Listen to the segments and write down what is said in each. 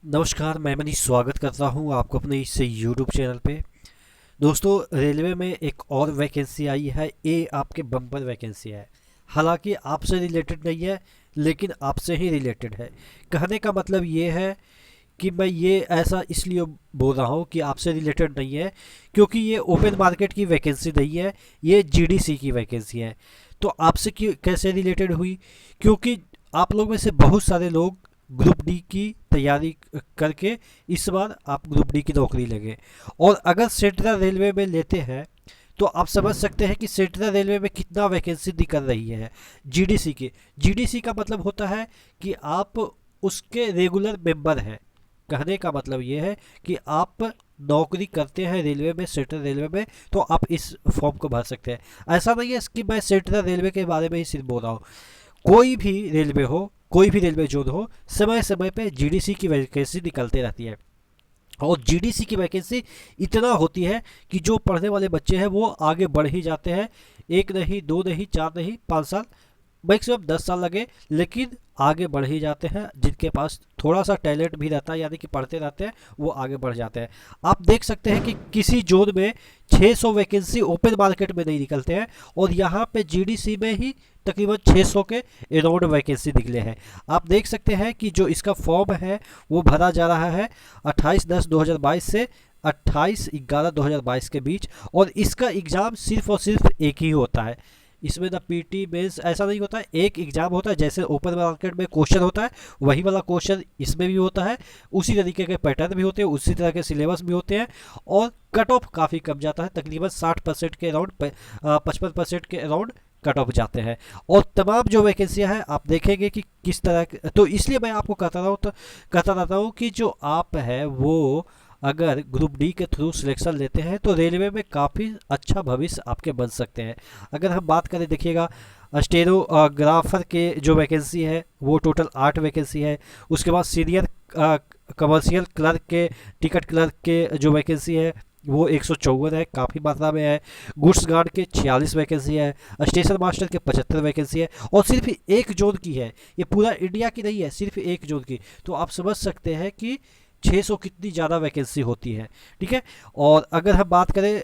नमस्कार, मैं मनीष स्वागत करता हूं आपको अपने इस यूट्यूब चैनल पे। दोस्तों, रेलवे में एक और वैकेंसी आई है। ये आपके बम्पर वैकेंसी है। हालांकि आपसे रिलेटेड नहीं है, लेकिन आपसे ही रिलेटेड है। कहने का मतलब ये है कि मैं ये ऐसा इसलिए बोल रहा हूँ कि आपसे रिलेटेड नहीं है, क्योंकि ये ओपन मार्केट की वैकेंसी नहीं है, ये जीडीसी की वैकेंसी है। तो आपसे कैसे रिलेटेड हुई? क्योंकि आप लोग में से बहुत सारे लोग ग्रुप डी की तैयारी करके इस बार आप ग्रुप डी की नौकरी लगे, और अगर सेंट्रल रेलवे में लेते हैं तो आप समझ सकते हैं कि सेंट्रल रेलवे में कितना वैकेंसी निकल रही है जीडीसी की। जीडीसी का मतलब होता है कि आप उसके रेगुलर मेंबर हैं। कहने का मतलब ये है कि आप नौकरी करते हैं रेलवे में, सेंट्रल रेलवे में, तो आप इस फॉर्म को भर सकते हैं। ऐसा नहीं है कि मैं सेंट्रल रेलवे के बारे में ही सिर्फ बोल रहा हूँ। कोई भी रेलवे हो, कोई भी रेलवे जोन हो, समय समय पे जीडीसी की वैकेंसी निकलते रहती है। और जीडीसी की वैकेंसी इतना होती है कि जो पढ़ने वाले बच्चे हैं वो आगे बढ़ ही जाते हैं। एक नहीं, दो नहीं, चार नहीं, 5 साल, मैक्सिमम 10 साल लगे, लेकिन आगे बढ़ ही जाते हैं। जिनके पास थोड़ा सा टैलेंट भी रहता है, यानी कि पढ़ते रहते हैं, वो आगे बढ़ जाते हैं। आप देख सकते हैं कि किसी जोन में 600 वैकेंसी ओपन मार्केट में नहीं निकलते हैं, और यहाँ पे जीडीसी में ही तकरीबन 600 के अराउंड वैकेंसी निकले हैं। आप देख सकते हैं कि जो इसका फॉर्म है वो भरा जा रहा है 28/10/2022 से 28/11/2022 के बीच, और इसका एग्ज़ाम सिर्फ और सिर्फ एक ही होता है। इसमें ना पीटी मेंस ऐसा नहीं होता है, एक एग्जाम होता है। जैसे ओपन मार्केट में क्वेश्चन होता है, वही वाला क्वेश्चन इसमें भी होता है। उसी तरीके के पैटर्न भी होते हैं, उसी तरह के सिलेबस भी होते हैं, और कट ऑफ काफ़ी कम जाता है। तकरीबन 60% के अराउंड, 55% के अराउंड कट ऑफ जाते हैं। और तमाम जो वैकेंसियां हैं आप देखेंगे कि किस तरह तो इसलिए मैं आपको कहता रहता हूँ कि जो आप है वो अगर ग्रुप डी के थ्रू सिलेक्शन लेते हैं तो रेलवे में काफ़ी अच्छा भविष्य आपके बन सकते हैं। अगर हम बात करें, देखिएगा, स्टेनोग्राफर के जो वैकेंसी है वो टोटल 8 वैकेंसी है। उसके बाद सीनियर कमर्शियल क्लर्क के, टिकट क्लर्क के जो वैकेंसी है वो 154 है, काफ़ी मात्रा में है। गुड्स गार्ड के 46 वैकेंसी है। स्टेशन मास्टर के 75 वैकेंसी है, और सिर्फ एक जोन की है। ये पूरा इंडिया की नहीं है, सिर्फ एक जोन की। तो आप समझ सकते हैं कि 600 कितनी ज़्यादा वैकेंसी होती है। ठीक है। और अगर हम बात करें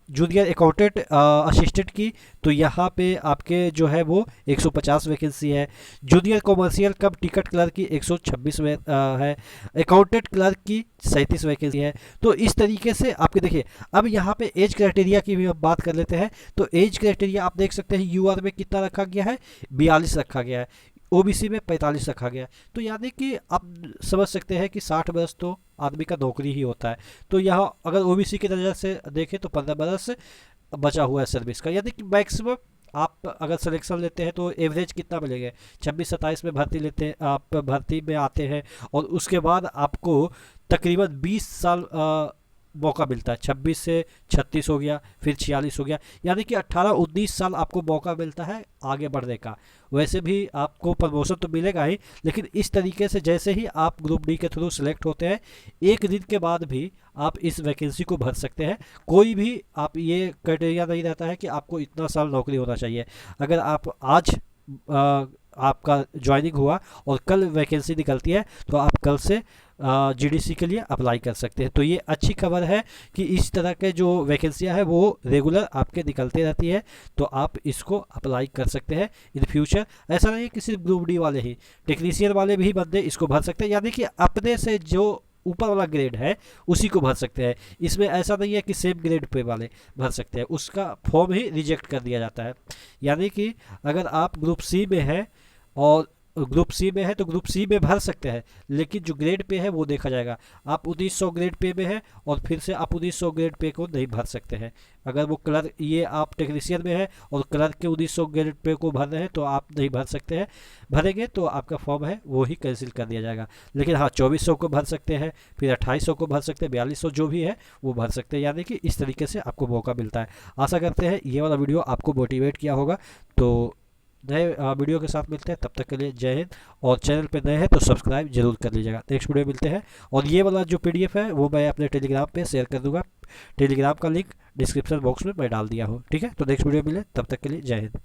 जूनियर अकाउंटेंट असिस्टेंट की, तो यहाँ पे आपके जो है वो 150 वैकेंसी है। जूनियर कॉमर्शियल कम टिकट क्लर्क की 126 है। अकाउंटेंट क्लर्क की 37 वैकेंसी है। तो इस तरीके से आपके देखिए, अब यहाँ पे एज क्राइटेरिया की भी हम बात कर लेते हैं। तो एज क्राइटेरिया आप देख सकते हैं, यूआर में कितना रखा गया है, 42 रखा गया है। ओबीसी में 45 रखा गया है। तो यानी कि आप समझ सकते हैं कि 60 बरस तो आदमी का नौकरी ही होता है। तो यहाँ अगर ओबीसी की नज़र से देखें तो 15 बरस बचा हुआ है सर्विस का। यानी कि मैक्सिमम आप अगर सिलेक्शन लेते हैं तो एवरेज कितना मिलेगा, 26-27 में भर्ती लेते हैं, आप भर्ती में आते हैं, और उसके बाद आपको तकरीबन 20 साल मौका मिलता है। 26 से 36 हो गया, फिर 46 हो गया, यानी कि 18-19 साल आपको मौका मिलता है आगे बढ़ने का। वैसे भी आपको प्रमोशन तो मिलेगा ही, लेकिन इस तरीके से जैसे ही आप ग्रुप डी के थ्रू सिलेक्ट होते हैं, एक दिन के बाद भी आप इस वैकेंसी को भर सकते हैं। कोई भी आप ये क्राइटेरिया नहीं रहता है कि आपको इतना साल नौकरी होना चाहिए। अगर आप आज आपका ज्वाइनिंग हुआ और कल वैकेंसी निकलती है, तो आप कल से जीडीसी के लिए अप्लाई कर सकते हैं। तो ये अच्छी खबर है कि इस तरह के जो वैकेंसियां हैं वो रेगुलर आपके निकलते रहती है, तो आप इसको अप्लाई कर सकते हैं इन फ्यूचर। ऐसा नहीं है कि सिर्फ ग्रुप डी वाले ही, टेक्नीशियन वाले भी बंदे इसको भर सकते हैं, यानी कि अपने से जो ऊपर वाला ग्रेड है उसी को भर सकते हैं। इसमें ऐसा नहीं है कि सेम ग्रेड पे वाले भर सकते हैं, उसका फॉर्म ही रिजेक्ट कर दिया जाता है। यानी कि अगर आप ग्रुप सी में हैं और ग्रुप सी में है तो ग्रुप सी में भर सकते हैं, लेकिन जो ग्रेड पे है वो देखा जाएगा। आप 1900 ग्रेड पे में है और फिर से आप 1900 ग्रेड पे को नहीं भर सकते हैं। अगर वो क्लर्क, ये आप टेक्नीशियन में है और क्लर्क के 1900 ग्रेड पे को भर रहे हैं तो आप नहीं भर सकते हैं। भरेंगे तो आपका फॉर्म है वो ही कैंसिल कर दिया जाएगा। लेकिन हाँ, 2400 को भर सकते हैं, फिर 2800 को भर सकते हैं, 4200 जो भी है वो भर सकते हैं। यानी कि इस तरीके से आपको मौका मिलता है। आशा करते हैं ये वाला वीडियो आपको मोटिवेट किया होगा। तो नए वीडियो के साथ मिलते हैं, तब तक के लिए जय हिंद। और चैनल पे नए हैं तो सब्सक्राइब जरूर कर लीजिएगा। नेक्स्ट वीडियो मिलते हैं। और ये वाला जो पीडीएफ है वो मैं अपने टेलीग्राम पे शेयर कर दूंगा। टेलीग्राम का लिंक डिस्क्रिप्शन बॉक्स में मैं डाल दिया हूँ। ठीक है, तो नेक्स्ट वीडियो मिले, तब तक के लिए जय हिंद।